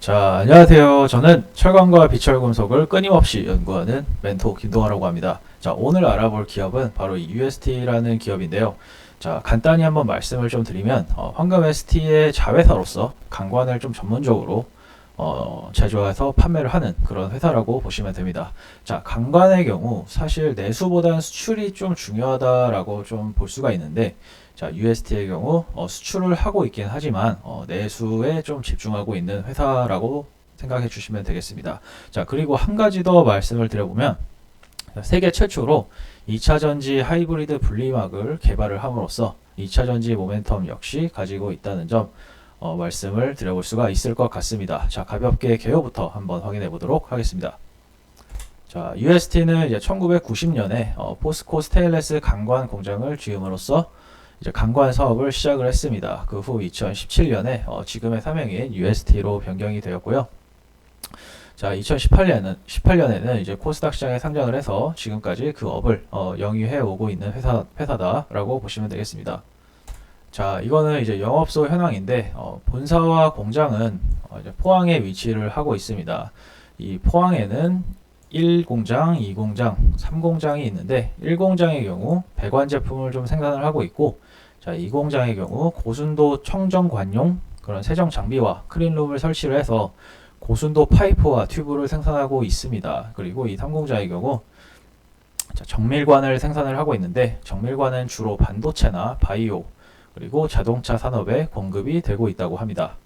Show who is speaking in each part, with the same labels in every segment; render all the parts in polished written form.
Speaker 1: 자, 안녕하세요. 저는 철강과 비철금속을 끊임없이 연구하는 멘토 김동하라고 합니다. 자, 오늘 알아볼 기업은 바로 이 UST라는 기업인데요. 자, 간단히 한번 말씀을 좀 드리면, 황금 ST의 자회사로서 강관을 좀 전문적으로 제조해서 판매를 하는 그런 회사라고 보시면 됩니다. 자, 강관의 경우 사실 내수보다는 수출이 좀 중요하다라고 좀 볼 수가 있는데, 자, UST의 경우 수출을 하고 있긴 하지만 내수에 좀 집중하고 있는 회사라고 생각해 주시면 되겠습니다. 자, 그리고 한 가지 더 말씀을 드려보면 세계 최초로 2차 전지 하이브리드 분리막을 개발을 함으로써 2차 전지 모멘텀 역시 가지고 있다는 점 말씀을 드려볼 수가 있을 것 같습니다. 자, 가볍게 개요부터 한번 확인해 보도록 하겠습니다. 자, UST는 이제 1990년에 포스코 스테인레스 강관 공장을 지음으로써 이제 강관 사업을 시작을 했습니다. 그 후 2017년에 지금의 사명인 UST로 변경이 되었고요. 자, 2018년에는 이제 코스닥 시장에 상장을 해서 지금까지 그 업을 영위해 오고 있는 회사다라고 보시면 되겠습니다. 자, 이거는 이제 영업소 현황인데 본사와 공장은 이제 포항에 위치를 하고 있습니다. 이 포항에는 1공장, 2공장, 3공장이 있는데 1공장의 경우 배관 제품을 좀 생산을 하고 있고, 자, 2공장의 경우 고순도 청정관용 그런 세정 장비와 클린룸을 설치를 해서 고순도 파이프와 튜브를 생산하고 있습니다. 그리고 이 3공장의 경우 자, 정밀관을 생산을 하고 있는데 정밀관은 주로 반도체나 바이오 그리고 자동차 산업에 공급이 되고 있다고 합니다.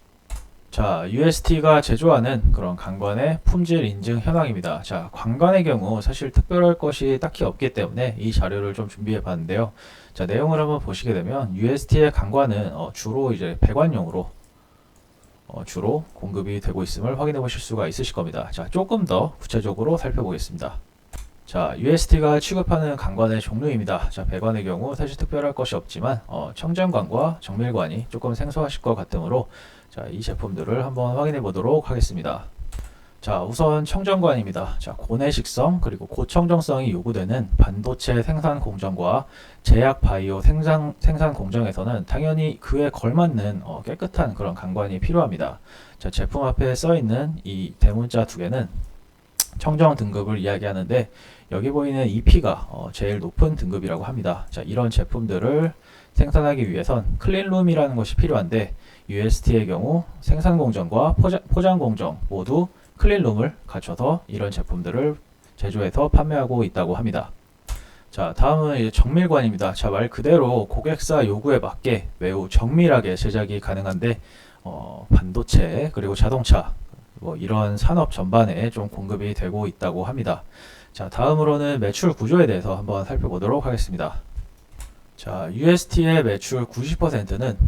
Speaker 1: 자, UST가 제조하는 그런 강관의 품질 인증 현황입니다. 자, 관관의 경우 사실 특별할 것이 딱히 없기 때문에 이 자료를 좀 준비해 봤는데요. 자, 내용을 한번 보시게 되면 UST의 강관은 주로 이제 배관용으로 주로 공급이 되고 있음을 확인해 보실 수가 있으실 겁니다. 자, 조금 더 구체적으로 살펴보겠습니다. 자, UST가 취급하는 강관의 종류입니다. 자, 배관의 경우 사실 특별할 것이 없지만 청정관과 정밀관이 조금 생소하실 것 같으므로 자, 이 제품들을 한번 확인해 보도록 하겠습니다. 자, 우선 청정관입니다. 자, 고내식성 그리고 고청정성이 요구되는 반도체 생산 공정과 제약 바이오 생산 공정에서는 당연히 그에 걸맞는 깨끗한 그런 강관이 필요합니다. 자, 제품 앞에 써 있는 이 대문자 두 개는 청정 등급을 이야기하는데 여기 보이는 EP가 제일 높은 등급이라고 합니다. 자, 이런 제품들을 생산하기 위해선 클린룸이라는 것이 필요한데 UST의 경우 생산 공정과 포장 공정 모두 클린룸을 갖춰서 이런 제품들을 제조해서 판매하고 있다고 합니다. 자, 다음은 이제 정밀관입니다. 자, 말 그대로 고객사 요구에 맞게 매우 정밀하게 제작이 가능한데 반도체 그리고 자동차 이런 산업 전반에 좀 공급이 되고 있다고 합니다. 자, 다음으로는 매출 구조에 대해서 한번 살펴보도록 하겠습니다. 자, UST의 매출 90%는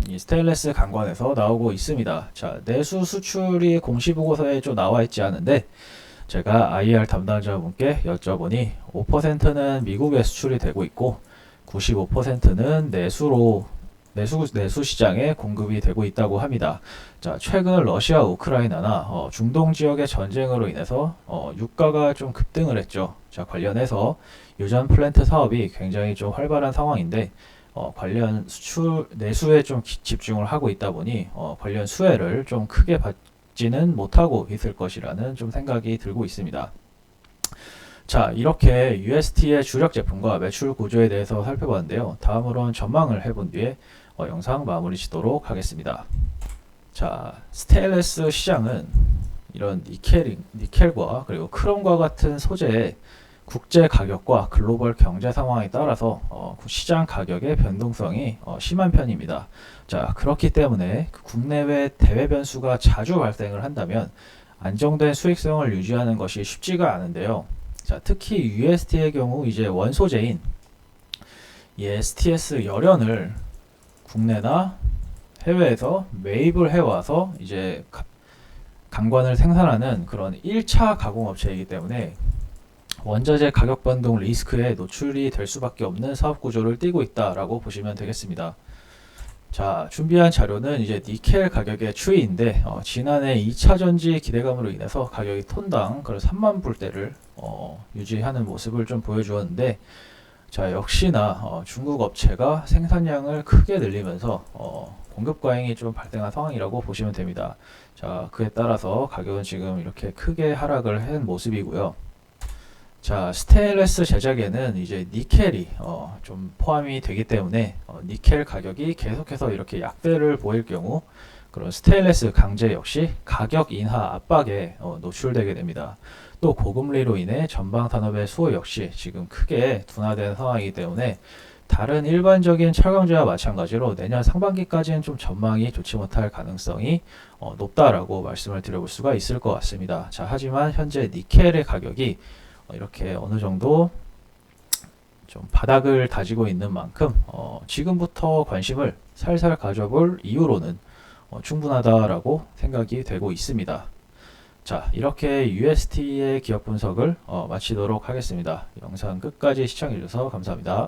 Speaker 1: 이 스테인레스 강관에서 나오고 있습니다. 자, 내수 수출이 공시보고서에 좀 나와 있지 않은데 제가 IR 담당자분께 여쭤보니 5%는 미국에 수출이 되고 있고 95%는 내수 시장에 공급이 되고 있다고 합니다. 자, 최근 러시아 우크라이나나 중동 지역의 전쟁으로 인해서 유가가 좀 급등을 했죠. 자, 관련해서 유전 플랜트 사업이 굉장히 좀 활발한 상황인데 관련 내수에 좀 집중을 하고 있다 보니 관련 수혜를 좀 크게 받지는 못하고 있을 것이라는 좀 생각이 들고 있습니다. 자, 이렇게 UST의 주력 제품과 매출 구조에 대해서 살펴봤는데요. 다음으로는 전망을 해본 뒤에 영상 마무리 짓도록 하겠습니다. 자, 스테인레스 시장은 이런 니켈과 그리고 크롬과 같은 소재의 국제 가격과 글로벌 경제 상황에 따라서 시장 가격의 변동성이 심한 편입니다. 자, 그렇기 때문에 국내외 대외 변수가 자주 발생을 한다면 안정된 수익성을 유지하는 것이 쉽지가 않은데요. 자, 특히 UST의 경우 이제 원소재인 이 STS 열연을 국내나 해외에서 매입을 해와서 이제 강관을 생산하는 그런 1차 가공업체이기 때문에 원자재 가격 변동 리스크에 노출이 될 수밖에 없는 사업 구조를 띠고 있다라고 보시면 되겠습니다. 자, 준비한 자료는 이제 니켈 가격의 추이인데 지난해 2차 전지 기대감으로 인해서 가격이 톤당 그런 3만 불대를 유지하는 모습을 좀 보여주었는데, 자, 역시나 중국 업체가 생산량을 크게 늘리면서 공급 과잉이 좀 발생한 상황이라고 보시면 됩니다. 자, 그에 따라서 가격은 지금 이렇게 크게 하락을 한 모습이고요. 자, 스테인레스 제작에는 이제 니켈이 좀 포함이 되기 때문에 니켈 가격이 계속해서 이렇게 약세를 보일 경우 그런 스테인레스 강제 역시 가격 인하 압박에 노출되게 됩니다. 또 고금리로 인해 전방 산업의 수요 역시 지금 크게 둔화된 상황이기 때문에 다른 일반적인 철강제와 마찬가지로 내년 상반기까지는 좀 전망이 좋지 못할 가능성이 높다라고 말씀을 드려볼 수가 있을 것 같습니다. 자, 하지만 현재 니켈의 가격이 이렇게 어느 정도 좀 바닥을 다지고 있는 만큼 지금부터 관심을 살살 가져볼 이유로는 충분하다라고 생각이 되고 있습니다. 자, 이렇게 UST의 기업 분석을 마치도록 하겠습니다. 영상 끝까지 시청해주셔서 감사합니다.